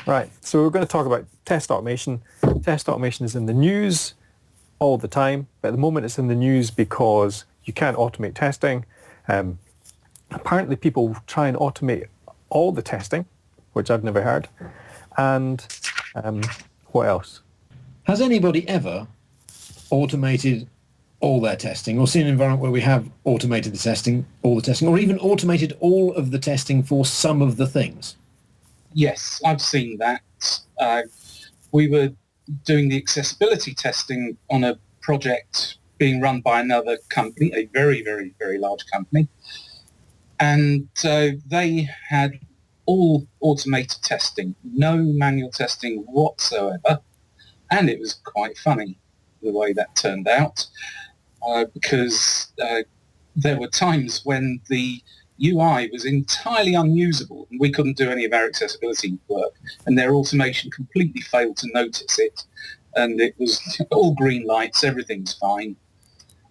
Right. So we're going to talk about test automation. Test automation is in the news all the time, but at the moment it's in the news because you can't automate testing. Apparently people try and automate all the testing, which I've never heard. And what else? Has anybody ever automated all their testing, or seen an environment where we have automated the testing, all the testing, or even automated all of the testing for some of the things? Yes, I've seen that. We were doing the accessibility testing on a project being run by another company, a very, very, very large company. And they had all automated testing, no manual testing whatsoever. And it was quite funny the way that turned out, because there were times when the UI was entirely unusable and we couldn't do any of our accessibility work, and their automation completely failed to notice it, and it was all green lights, everything's fine.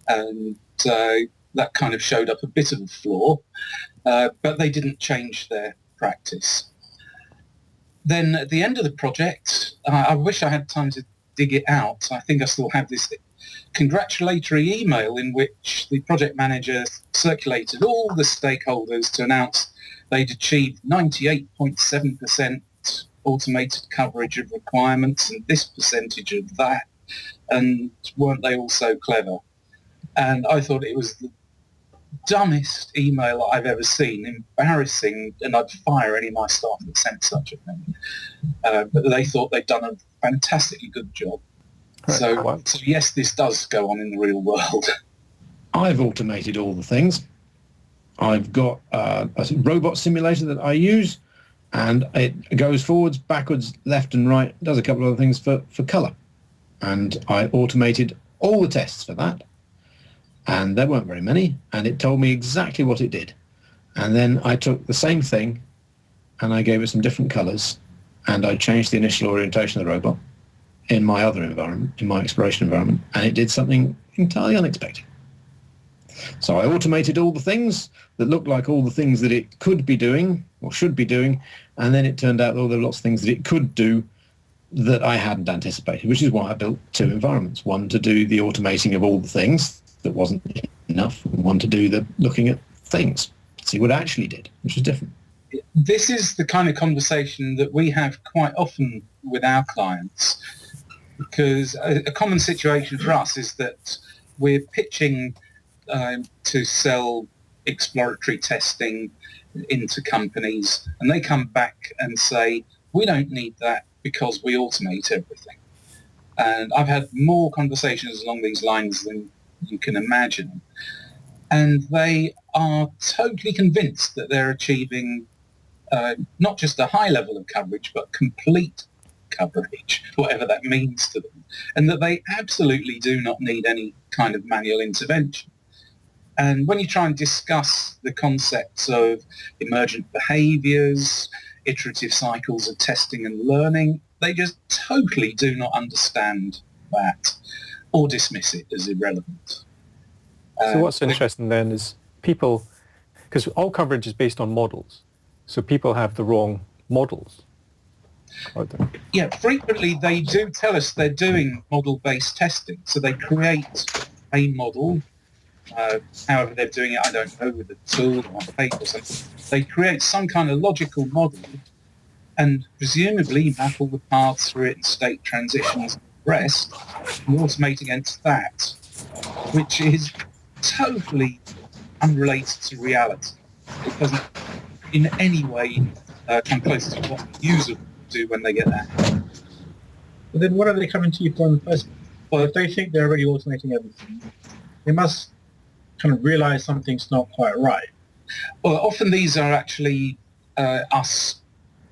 And that kind of showed up a bit of a flaw, but they didn't change their practice. Then at the end of the project, I wish I had time to dig it out. I think I still have this congratulatory email in which the project manager circulated all the stakeholders to announce they'd achieved 98.7% automated coverage of requirements and this percentage of that, and weren't they all so clever? And I thought it was the dumbest email I've ever seen, embarrassing, and I'd fire any of my staff that sent such a thing. But they thought they'd done a fantastically good job. So yes, this does go on in the real world. I've automated all the things. I've got a robot simulator that I use, and it goes forwards, backwards, left and right, does a couple of other things for colour. And I automated all the tests for that. And there weren't very many, and it told me exactly what it did. And then I took the same thing and I gave it some different colours, and I changed the initial orientation of the robot in my other environment, in my exploration environment, and it did something entirely unexpected. So I automated all the things that looked like all the things that it could be doing or should be doing, and then it turned out that there were lots of things that it could do that I hadn't anticipated, which is why I built two environments, one to do the automating of all the things that wasn't enough, and one to do the looking at things, see what it actually did, which was different. This is the kind of conversation that we have quite often with our clients, because a common situation for us is that we're pitching to sell exploratory testing into companies, and they come back and say, we don't need that because we automate everything. And I've had more conversations along these lines than you can imagine. And they are totally convinced that they're achieving not just a high level of coverage, but complete coverage, whatever that means to them, and that they absolutely do not need any kind of manual intervention. And when you try and discuss the concepts of emergent behaviours, iterative cycles of testing and learning, they just totally do not understand that or dismiss it as irrelevant. So what's interesting then is people, because all coverage is based on models, so people have the wrong models. Yeah, frequently they do tell us they're doing model-based testing. So they create a model, however they're doing it, I don't know, with a tool or on paper or something. They create some kind of logical model and presumably map all the paths through it and state transitions and the rest, and automate against that, which is totally unrelated to reality. It doesn't in any way come close to what the user will do when they get that. But then what are they coming to you for in the first place? Well, if they think they're already automating everything, they must kind of realize something's not quite right. Well, often these are actually us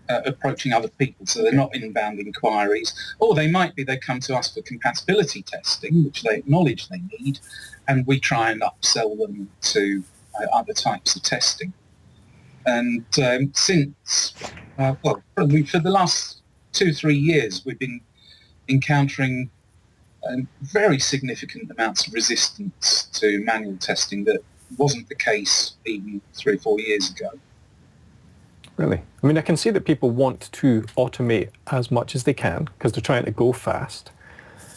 approaching other people, so they're not inbound inquiries. Or they might be, they come to us for compatibility testing, which they acknowledge they need, and we try and upsell them to other types of testing. And since, probably for the last 2-3 years, we've been encountering very significant amounts of resistance to manual testing that wasn't the case even 3 or 4 years ago. Really? I mean, I can see that people want to automate as much as they can because they're trying to go fast.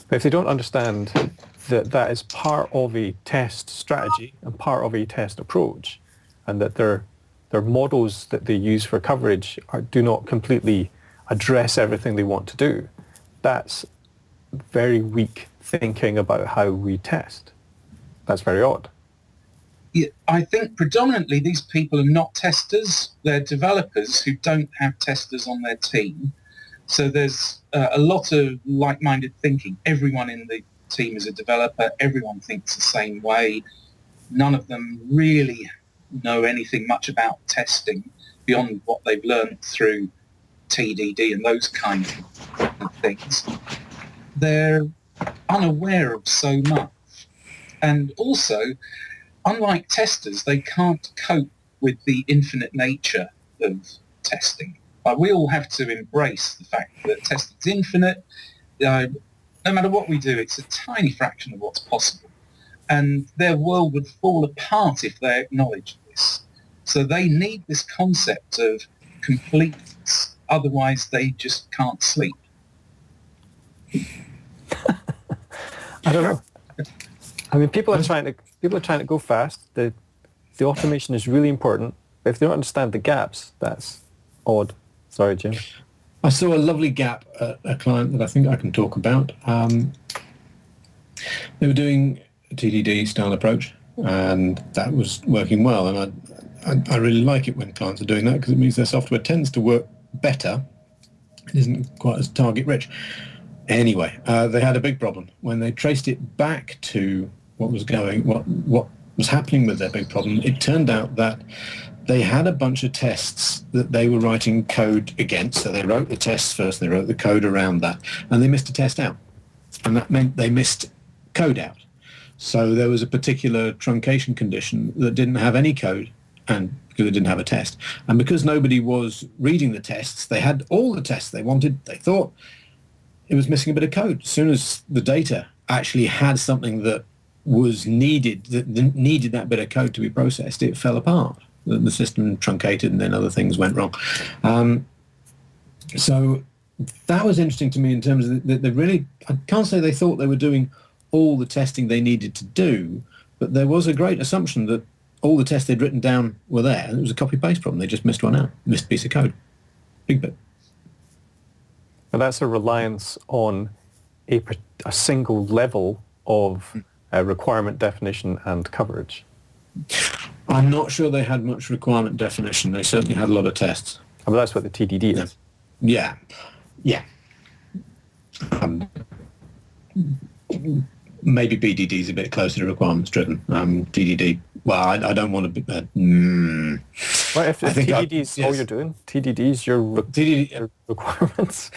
But if they don't understand that that is part of a test strategy and part of a test approach, and that their models that they use for coverage do not completely address everything they want to do, that's very weak thinking about how we test. That's very odd. Yeah, I think predominantly these people are not testers. They're developers who don't have testers on their team. So there's a lot of like-minded thinking. Everyone in the team is a developer. Everyone thinks the same way. None of them really know anything much about testing beyond what they've learned through TDD and those kind of things. They're unaware of so much. And also, unlike testers, they can't cope with the infinite nature of testing. We all have to embrace the fact that testing's infinite. No matter what we do, it's a tiny fraction of what's possible. And their world would fall apart if they acknowledged this. So they need this concept of completeness. Otherwise, they just can't sleep. I don't know. I mean, people are trying to go fast. The automation is really important. But if they don't understand the gaps, that's odd. Sorry, Jim. I saw a lovely gap at a client that I think I can talk about. They were doing a TDD style approach, and that was working well. And I really like it when clients are doing that because it means their software tends to work better. It isn't quite as target rich. Anyway, they had a big problem when they traced it back to what was happening with their big problem. It turned out that they had a bunch of tests that they were writing code against. So they wrote the tests first, they wrote the code around that, and they missed a test out. And that meant they missed code out. So there was a particular truncation condition that didn't have any code, and because it didn't have a test. And because nobody was reading the tests, they had all the tests they wanted. They thought it was missing a bit of code. As soon as the data actually had something that was needed, that needed that bit of code to be processed, it fell apart. The system truncated and then other things went wrong. So that was interesting to me in terms of that they really, I can't say they thought they were doing all the testing they needed to do, but there was a great assumption that all the tests they'd written down were there. And it was a copy-paste problem. They just missed one out, missed a piece of code. Big bit. And that's a reliance on a single level of requirement definition and coverage. I'm not sure they had much requirement definition. They certainly had a lot of tests. But that's what the TDD is. Yeah. Maybe BDD is a bit closer to requirements driven. TDD, well, I don't want to be... Well, if TDD is all you're doing, TDD is your requirements.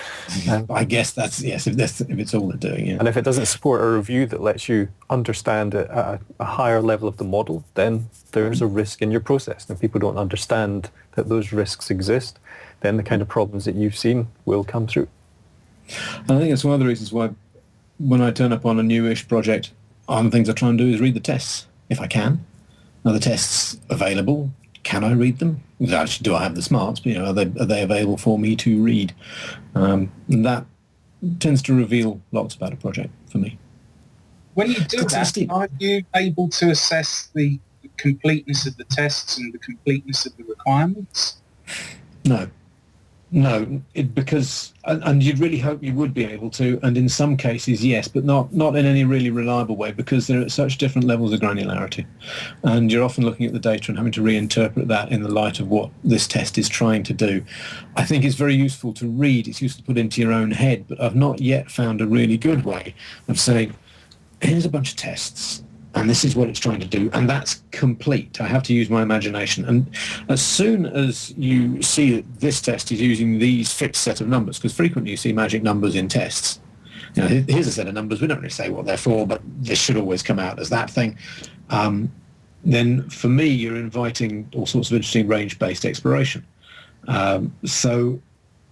I guess that's, yes, if it's all they're doing, yeah. And if it doesn't support a review that lets you understand it at a higher level of the model, then there's a risk in your process. And if people don't understand that those risks exist, then the kind of problems that you've seen will come through. And I think it's one of the reasons why when I turn up on a newish project, one of the things I try and do is read the tests, if I can. Are the tests available? Can I read them? Actually, do I have the smarts? But, are they available for me to read? And that tends to reveal lots about a project for me. When you do that, are you able to assess the completeness of the tests and the completeness of the requirements? No, because you'd really hope you would be able to, and in some cases, yes, but not in any really reliable way because they're at such different levels of granularity. And you're often looking at the data and having to reinterpret that in the light of what this test is trying to do. I think it's very useful to read. It's useful to put into your own head, but I've not yet found a really good way of saying, here's a bunch of tests, and this is what it's trying to do, and that's complete. I have to use my imagination. And as soon as you see that this test is using these fixed set of numbers, because frequently you see magic numbers in tests. Here's a set of numbers. We don't really say what they're for, but this should always come out as that thing. Then for me, you're inviting all sorts of interesting range-based exploration. So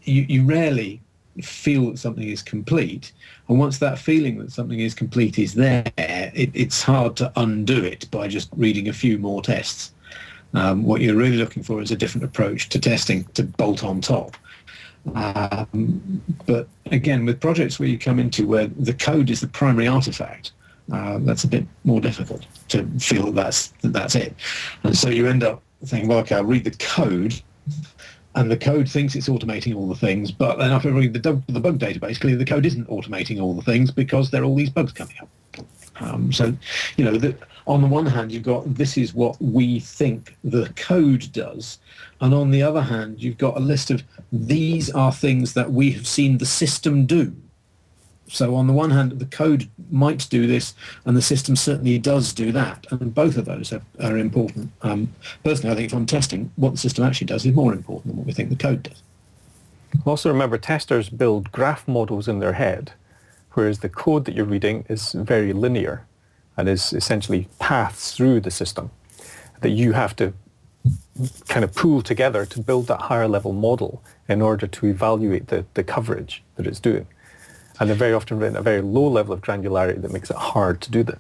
you rarely feel that something is complete, and once that feeling that something is complete is there, it's hard to undo it by just reading a few more tests. What you're really looking for is a different approach to testing to bolt on top. But again, with projects where you come into where the code is the primary artifact, that's a bit more difficult to feel that's it. And so you end up thinking, well, okay, I'll read the code, and the code thinks it's automating all the things, but then after reading the bug database, clearly the code isn't automating all the things because there are all these bugs coming up. So, on the one hand, you've got this is what we think the code does, and on the other hand, you've got a list of these are things that we have seen the system do. So on the one hand, the code might do this, and the system certainly does do that, and both of those are important. Personally, I think if I'm testing, what the system actually does is more important than what we think the code does. Also remember, testers build graph models in their head, whereas the code that you're reading is very linear and is essentially paths through the system that you have to kind of pool together to build that higher level model in order to evaluate the coverage that it's doing. And they're very often written at a very low level of granularity that makes it hard to do that.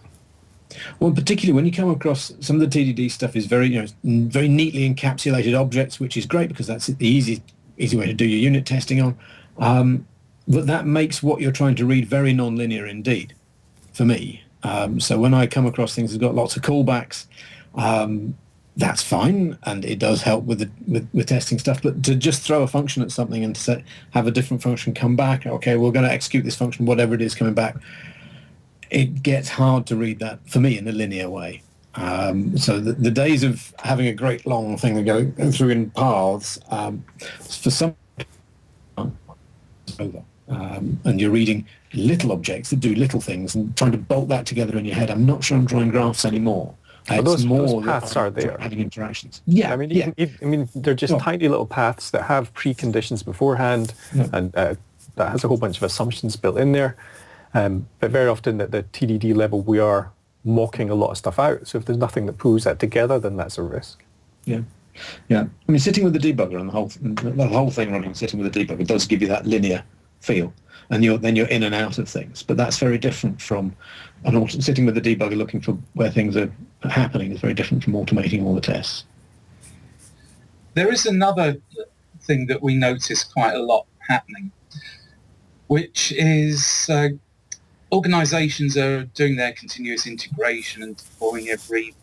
Well, particularly when you come across some of the TDD stuff is very, very neatly encapsulated objects, which is great because that's the easy way to do your unit testing on. But that makes what you're trying to read very non-linear indeed, for me. So when I come across things that have got lots of callbacks, that's fine, and it does help with testing stuff. But to just throw a function at something and to have a different function come back, okay, we're going to execute this function, whatever it is coming back, it gets hard to read that, for me, in a linear way. So the days of having a great long thing that go through in paths, for some, it's over. And you're reading little objects that do little things and trying to bolt that together in your head. I'm not sure I'm drawing graphs anymore. Those paths are there. Having interactions. Yeah. I mean, they're just tiny little paths that have preconditions beforehand, and that has a whole bunch of assumptions built in there. But very often at the TDD level, we are mocking a lot of stuff out. So if there's nothing that pulls that together, then that's a risk. Yeah. I mean, sitting with the debugger and the whole thing running, sitting with the debugger does give you that linear feel, and then you're in and out of things. But that's very different from sitting with the debugger looking for where things are happening is very different from automating all the tests. There is another thing that we notice quite a lot happening, which is organisations are doing their continuous integration and deploying every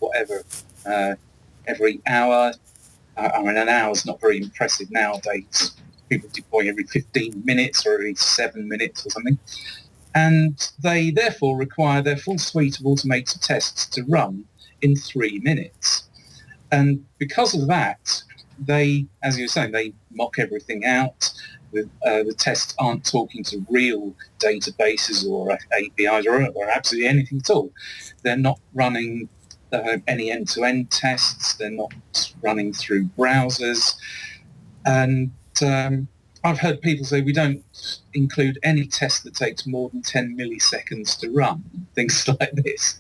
hour. I mean, an hour is not very impressive nowadays. People deploy every 15 minutes or every 7 minutes or something. And they therefore require their full suite of automated tests to run in 3 minutes. And because of that, they, as you were saying, they mock everything out. The tests aren't talking to real databases or APIs or absolutely anything at all. They're not running any end-to-end tests. They're not running through browsers. And I've heard people say we don't include any test that takes more than 10 milliseconds to run, things like this.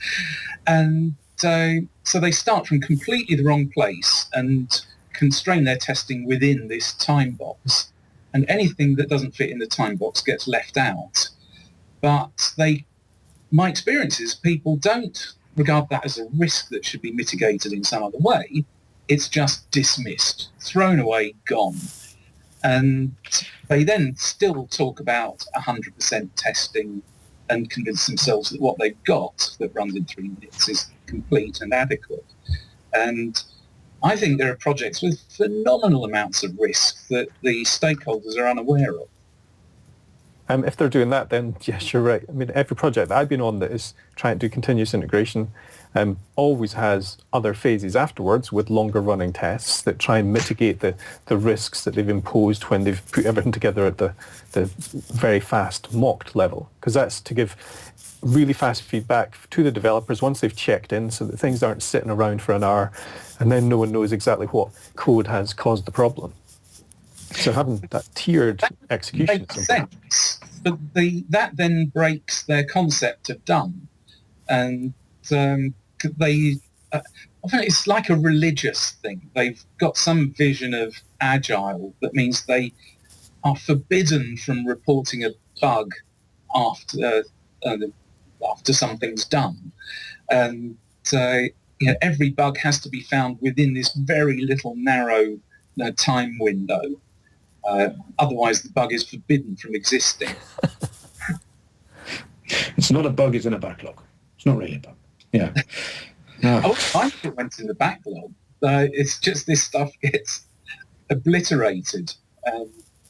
And so they start from completely the wrong place and constrain their testing within this time box. And anything that doesn't fit in the time box gets left out. But my experience is people don't regard that as a risk that should be mitigated in some other way. It's just dismissed, thrown away, gone. And they then still talk about 100% testing and convince themselves that what they've got that runs in 3 minutes is complete and adequate. And I think there are projects with phenomenal amounts of risk that the stakeholders are unaware of. If they're doing that, then yes, you're right. I mean, every project that I've been on that is trying to do continuous integration always has other phases afterwards with longer running tests that try and mitigate the risks that they've imposed when they've put everything together at the very fast mocked level. Because that's to give really fast feedback to the developers once they've checked in so that things aren't sitting around for an hour and then no one knows exactly what code has caused the problem. So having that tiered execution makes sense, but that then breaks their concept of done, and often it's like a religious thing. They've got some vision of agile that means they are forbidden from reporting a bug after something's done, and every bug has to be found within this very little narrow time window. Otherwise, the bug is forbidden from existing. It's not a bug, it's in a backlog. It's not really a bug. Yeah. I think it went in the backlog. It's just this stuff gets obliterated.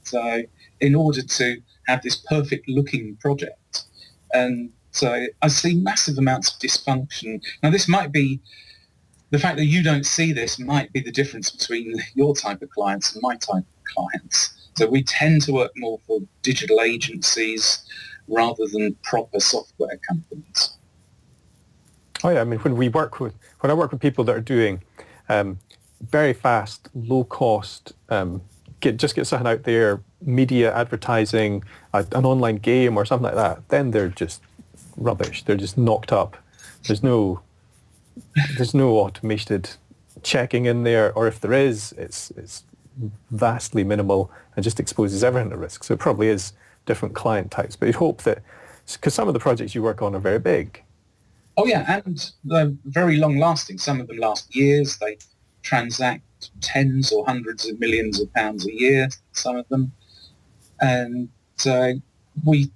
So in order to have this perfect looking project. And so I see massive amounts of dysfunction. Now this might be, the fact that you don't see this might be the difference between your type of clients and my type of clients. So we tend to work more for digital agencies rather than proper software companies. Oh yeah, I mean when I work with people that are doing very fast, low cost, get something out there, media advertising, an online game or something like that, then they're just rubbish. They're just knocked up. There's no automated checking in there, or if there is, it's vastly minimal and just exposes everyone to risk. So it probably is different client types. But you'd hope that, because some of the projects you work on are very big. Oh yeah, and they're very long lasting. Some of them last years. They transact tens or hundreds of millions of pounds a year, some of them. And we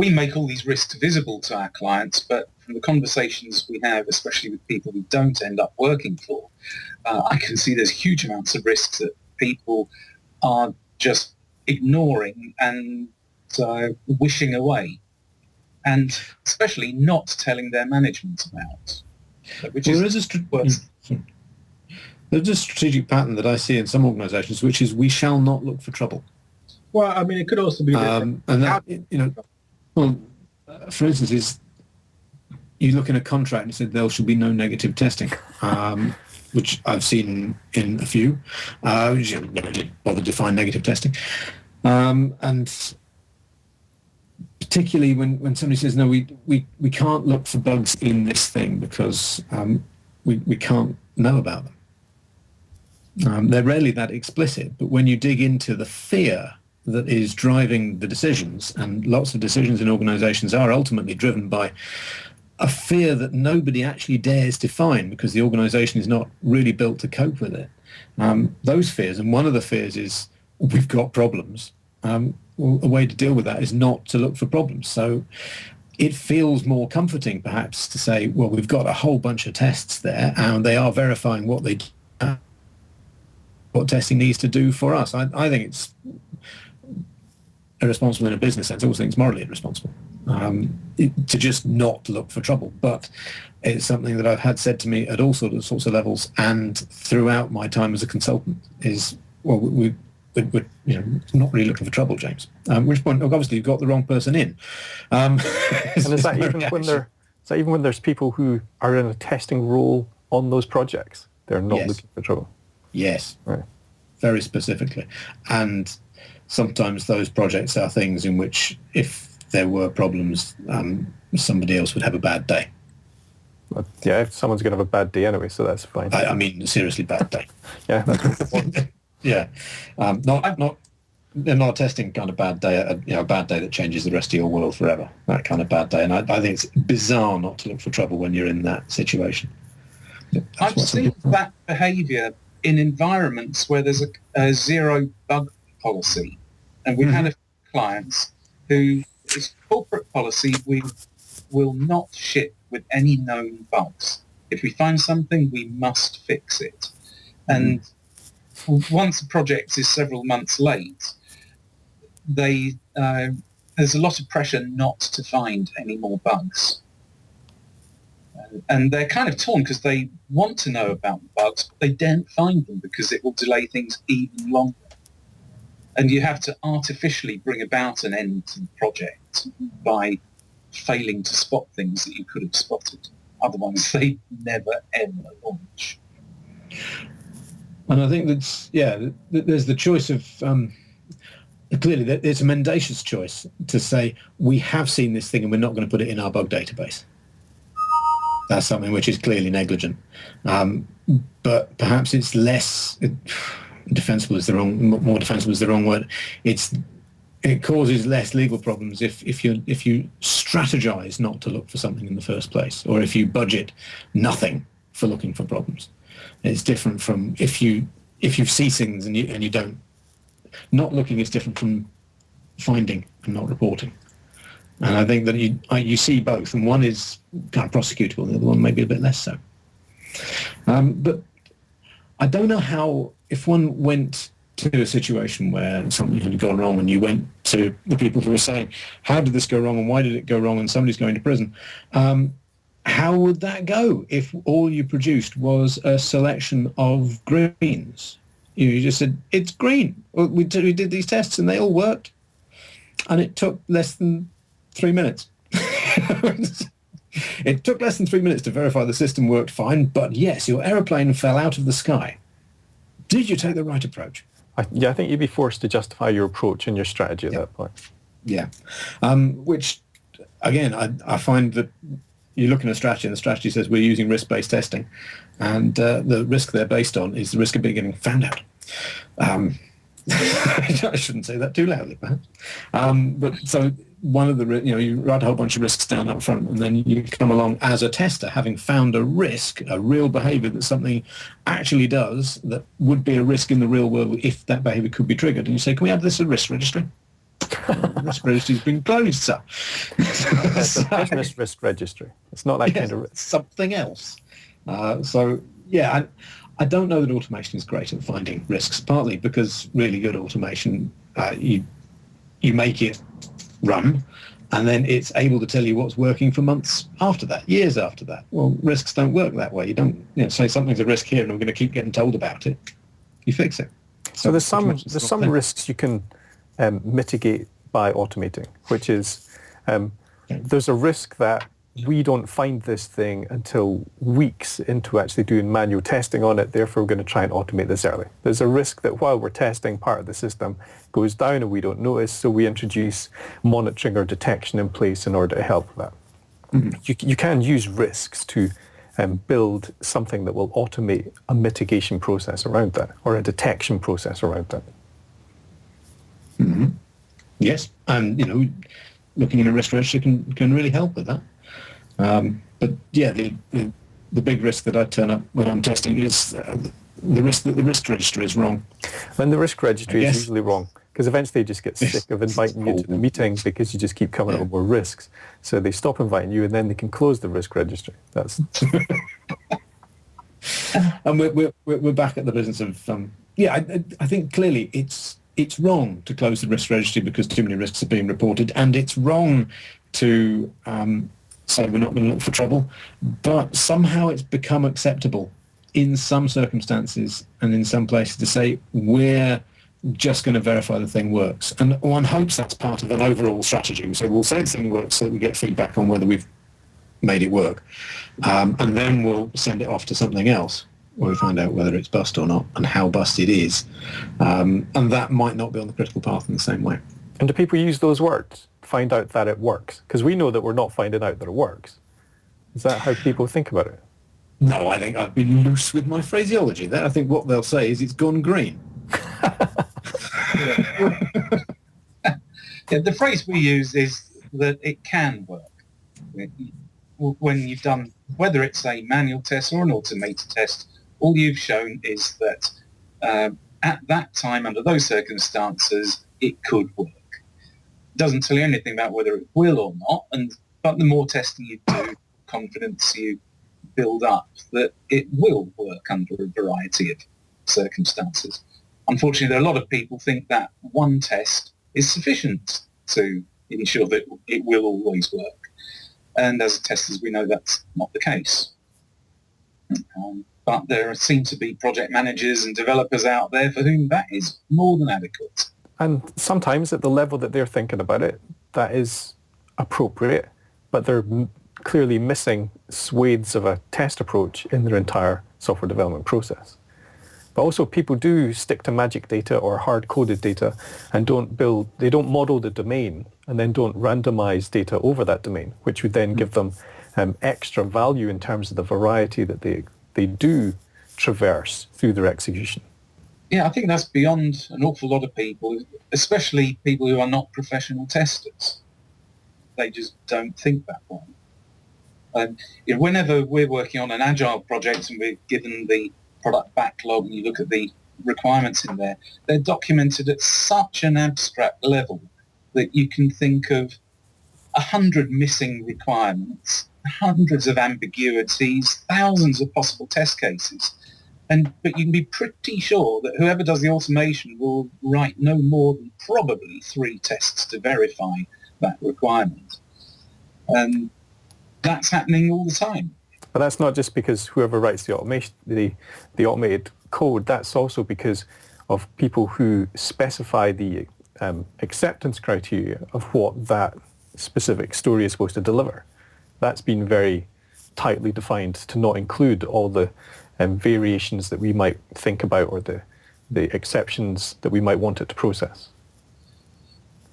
make all these risks visible to our clients, but from the conversations we have, especially with people we don't end up working for, I can see there's huge amounts of risks that people are just ignoring and wishing away, and especially not telling their management about. There's a strategic pattern that I see in some organisations, which is we shall not look for trouble. Well, I mean, it could also be different. And that, for instance, is you look in a contract and it said there should be no negative testing, which I've seen in a few. Which never did bother to define negative testing, and particularly when somebody says no, we can't look for bugs in this thing because we can't know about them. They're rarely that explicit, but when you dig into the fear that is driving the decisions, and lots of decisions in organisations are ultimately driven by a fear that nobody actually dares define because the organisation is not really built to cope with it. Those fears, and one of the fears is we've got problems. A way to deal with that is not to look for problems. So it feels more comforting perhaps to say, well, we've got a whole bunch of tests there and they are verifying what testing needs to do for us. I think it's irresponsible in a business sense. I also think it's morally irresponsible to just not look for trouble. But it's something that I've had said to me at all sorts of levels and throughout my time as a consultant is, well, we're not really looking for trouble, James. At which point, obviously, you've got the wrong person in. And is that even when there's people who are in a testing role on those projects? They're not looking for trouble. Yes, right. Very specifically. And sometimes those projects are things in which if there were problems, somebody else would have a bad day. But yeah, if someone's going to have a bad day anyway, so that's fine. I mean, seriously bad day. Yeah, that's what I want. Yeah. They're not a testing kind of bad day, a bad day that changes the rest of your world forever, that kind of bad day. And I think it's bizarre not to look for trouble when you're in that situation. I've seen that behaviour in environments where there's a zero bug policy. And we've had a few clients who, it's corporate policy, we will not ship with any known bugs. If we find something, we must fix it. And once a project is several months late, there's a lot of pressure not to find any more bugs. And they're kind of torn because they want to know about the bugs, but they daren't find them because it will delay things even longer. And you have to artificially bring about an end to the project by failing to spot things that you could have spotted. Otherwise, they never, ever launch. And I think there's the choice of, clearly it's a mendacious choice to say, we have seen this thing and we're not going to put it in our bug database. That's something which is clearly negligent. But perhaps it's less defensible is the wrong word. It causes less legal problems if you strategize not to look for something in the first place, or if you budget nothing for looking for problems. It's different from if you see things and you don't. Not looking is different from finding and not reporting. And I think that you see both, and one is kind of prosecutable, and the other one maybe a bit less so. But I don't know how, if one went to a situation where something had gone wrong and you went to the people who were saying, how did this go wrong and why did it go wrong and somebody's going to prison, how would that go if all you produced was a selection of greens? You just said, it's green. Well, we did these tests and they all worked. And it took less than 3 minutes. It took less than 3 minutes to verify the system worked fine, but yes, your aeroplane fell out of the sky. Did you take the right approach? I think you'd be forced to justify your approach and your strategy at that point. Yeah. Which, again, I find that you look at a strategy and the strategy says we're using risk-based testing, and the risk they're based on is the risk of being getting found out. I shouldn't say that too loudly, perhaps. But so one of the, you write a whole bunch of risks down up front, and then you come along as a tester, having found a risk, a real behaviour that something actually does that would be a risk in the real world if that behaviour could be triggered. And you say, can we add this to the risk registry? The risk registry's been closed, sir. It's a business risk registry. It's not that kind of risk. Something else. I don't know that automation is great at finding risks, partly because really good automation, you make it run, and then it's able to tell you what's working for months after that, years after that. Well, risks don't work that way. You don't say something's a risk here and I'm going to keep getting told about it. You fix it. So there's some risks you can mitigate by automating, which is there's a risk that we don't find this thing until weeks into actually doing manual testing on it, therefore we're going to try and automate this early. There's a risk that while we're testing, part of the system goes down and we don't notice, so we introduce monitoring or detection in place in order to help with that. Mm-hmm. You can use risks to build something that will automate a mitigation process around that, or a detection process around that. Mm-hmm. Yes, and looking in a risk register can really help with that. But yeah, the big risk that I turn up when I'm testing is the risk that the risk register is wrong. And the risk registry is usually wrong, because eventually they just get sick of inviting you to the meeting because you just keep coming up with more risks. So they stop inviting you and then they can close the risk registry. That's and we're back at the business of I think clearly it's wrong to close the risk registry because too many risks are being reported, and it's wrong to say we're not going to look for trouble, but somehow it's become acceptable in some circumstances and in some places to say we're just going to verify the thing works. And one hopes that's part of an overall strategy. So we'll say the thing works so that we get feedback on whether we've made it work. And then we'll send it off to something else where we find out whether it's bust or not and how bust it is. And that might not be on the critical path in the same way. And do people use those words? Find out that it works? Because we know that we're not finding out that it works. Is that how people think about it? No, I think I've been loose with my phraseology there. I think what they'll say is it's gone green. The phrase we use is that it can work. When you've done, whether it's a manual test or an automated test, all you've shown is that at that time, under those circumstances, it could work. Doesn't tell you anything about whether it will or not, but the more testing you do, confidence you build up that it will work under a variety of circumstances. Unfortunately, there are a lot of people think that one test is sufficient to ensure that it will always work. And as testers, we know that's not the case. But there seem to be project managers and developers out there for whom that is more than adequate. And sometimes at the level that they're thinking about it, that is appropriate, but they're clearly missing swathes of a test approach in their entire software development process. But also people do stick to magic data or hard-coded data and they don't model the domain and then don't randomize data over that domain, which would then give them extra value in terms of the variety that they do traverse through their execution. Yeah, I think that's beyond an awful lot of people, especially people who are not professional testers. They just don't think that way. Whenever we're working on an agile project and we're given the product backlog and you look at the requirements in there, they're documented at such an abstract level that you can think of 100 missing requirements, hundreds of ambiguities, thousands of possible test cases. But you can be pretty sure that whoever does the automation will write no more than probably 3 tests to verify that requirement. And that's happening all the time. But that's not just because whoever writes the automation, the automated code. That's also because of people who specify the acceptance criteria of what that specific story is supposed to deliver. That's been very tightly defined to not include all the variations that we might think about or the exceptions that we might want it to process.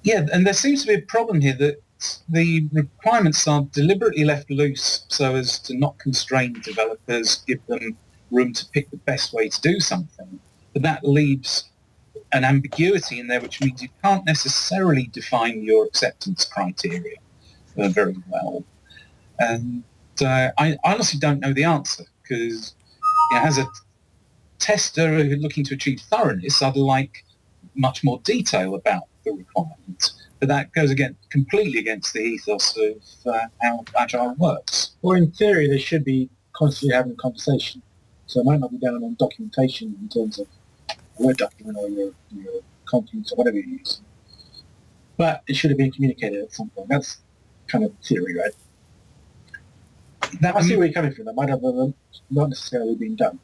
Yeah, and there seems to be a problem here that the requirements are deliberately left loose so as to not constrain developers, give them room to pick the best way to do something. But that leaves an ambiguity in there, which means you can't necessarily define your acceptance criteria very well. And I honestly don't know the answer, because as a tester looking to achieve thoroughness, I'd like much more detail about the requirements. But that goes completely against the ethos of how Agile works. Well, in theory, they should be constantly having a conversation. So it might not be down on documentation in terms of a Word document or your Confluence or whatever you use. But it should have been communicated at some point. That's kind of theory, right? I see where you're coming from. That might have not necessarily been done.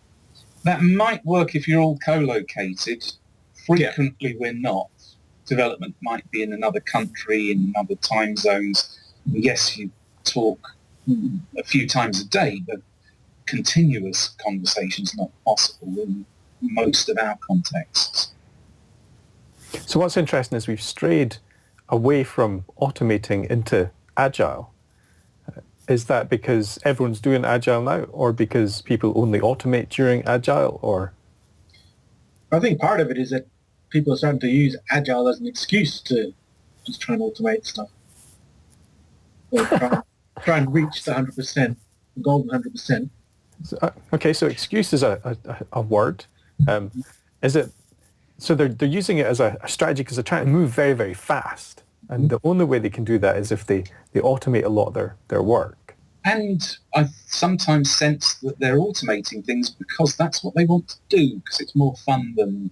That might work if you're all co-located. Frequently we're not. Development might be in another country, in other time zones. Yes, you talk a few times a day, but continuous conversation is not possible in most of our contexts. So what's interesting is we've strayed away from automating into Agile. Is that because everyone's doing Agile now, or because people only automate during Agile, or? I think part of it is that people are starting to use Agile as an excuse to just try and automate stuff. Or try and reach the 100%, the golden 100%. Okay, so excuse is a word. Is it? So they're using it as a strategy because they're trying to move very, very fast. And the only way they can do that is if they automate a lot of their work. And I sometimes sense that they're automating things because that's what they want to do, because it's more fun than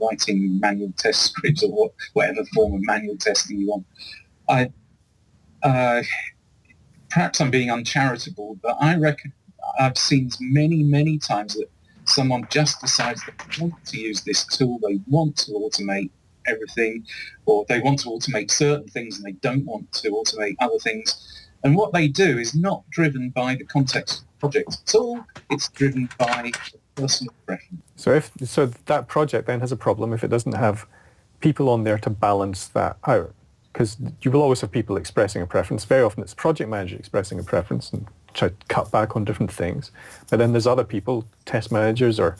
writing manual test scripts or whatever form of manual testing you want. Perhaps I'm being uncharitable, but I reckon I've seen many, many times that someone just decides they want to use this tool, they want to automate everything, or they want to automate certain things and they don't want to automate other things. And what they do is not driven by the context of the project at all, it's driven by personal preference. So that project then has a problem if it doesn't have people on there to balance that out. Because you will always have people expressing a preference. Very often it's project manager expressing a preference and try to cut back on different things. But then there's other people, test managers or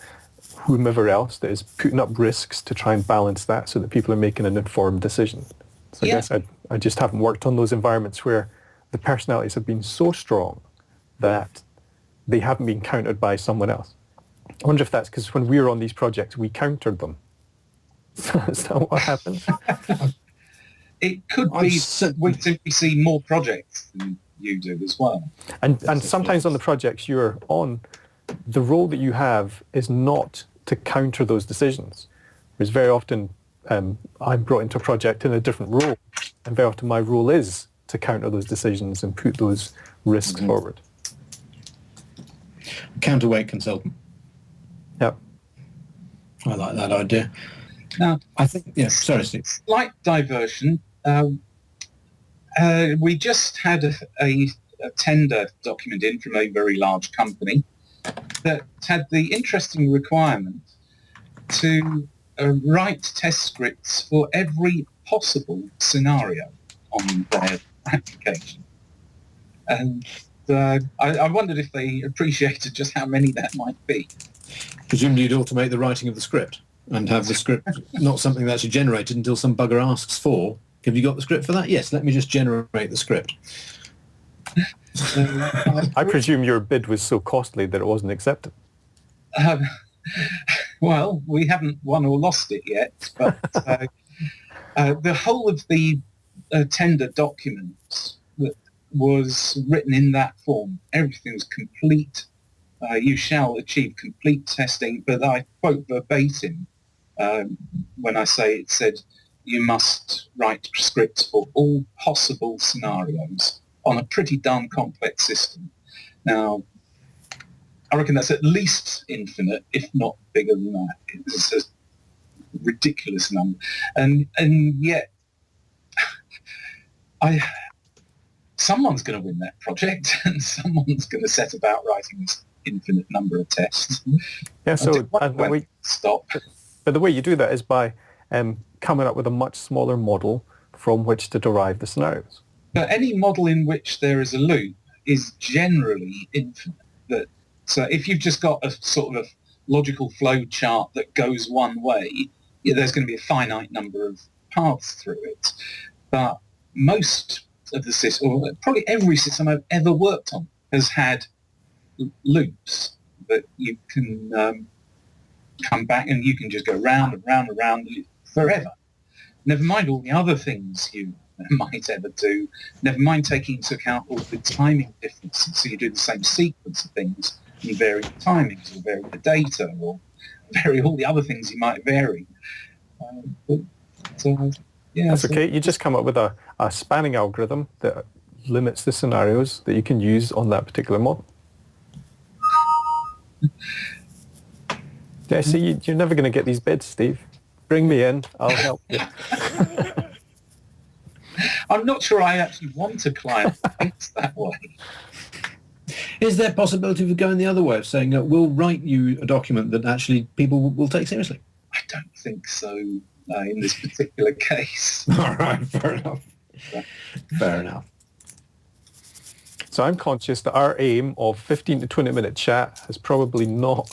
whomever else, that is putting up risks to try and balance that so that people are making an informed decision. So I guess I just haven't worked on those environments where the personalities have been so strong that they haven't been countered by someone else. I wonder if that's because when we were on these projects, we countered them. Is that what happened? It could be we simply see more projects than you do as well. And sometimes on the projects you're on, the role that you have is not to counter those decisions. Whereas very often I'm brought into a project in a different role, and very often my role is to counter those decisions and put those risks forward. Counterweight consultant. Yep. I like that idea. Now, I think, sorry, Steve. Slight diversion. We just had a tender document in from a very large company that had the interesting requirement to write test scripts for every possible scenario on their application. And I wondered if they appreciated just how many that might be. Presumably you'd automate the writing of the script and have the script not something that's actually generated until some bugger asks for, have you got the script for that? Yes, let me just generate the script. I presume your bid was so costly that it wasn't accepted. Um, well, we haven't won or lost it yet, but the whole of the tender document that was written in that form, everything was complete. You shall achieve complete testing, but I quote verbatim when I say it said, you must write scripts for all possible scenarios on a pretty darn complex system. Now, I reckon that's at least infinite, if not bigger than that. It's a ridiculous number. And yet, someone's going to win that project and someone's going to set about writing this infinite number of tests. Yeah, so stop. But the way you do that is by coming up with a much smaller model from which to derive the scenarios. But any model in which there is a loop is generally infinite. So if you've just got a sort of a logical flow chart that goes one way, there's going to be a finite number of paths through it. But most of the system, or probably every system I've ever worked on, has had loops that you can come back and you can just go round and round and round forever. Never mind all the other things you might ever do. Never mind taking into account all the timing differences. So you do the same sequence of things and vary the timings or vary the data or vary all the other things you might vary. That's okay. You just come up with a spanning algorithm that limits the scenarios that you can use on that particular model. Yeah, see, you're never going to get these bids, Steve. Bring me in, I'll help you. I'm not sure I actually want a client that thinks that way. Is there a possibility of going the other way, of saying, we'll write you a document that actually people will take seriously? I don't think so in this particular case. All right, fair enough. Fair enough. So I'm conscious that our aim of 15 to 20 minute chat has probably not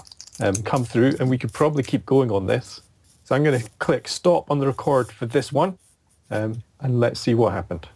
come through, and we could probably keep going on this. So I'm going to click stop on the record for this one, and let's see what happened.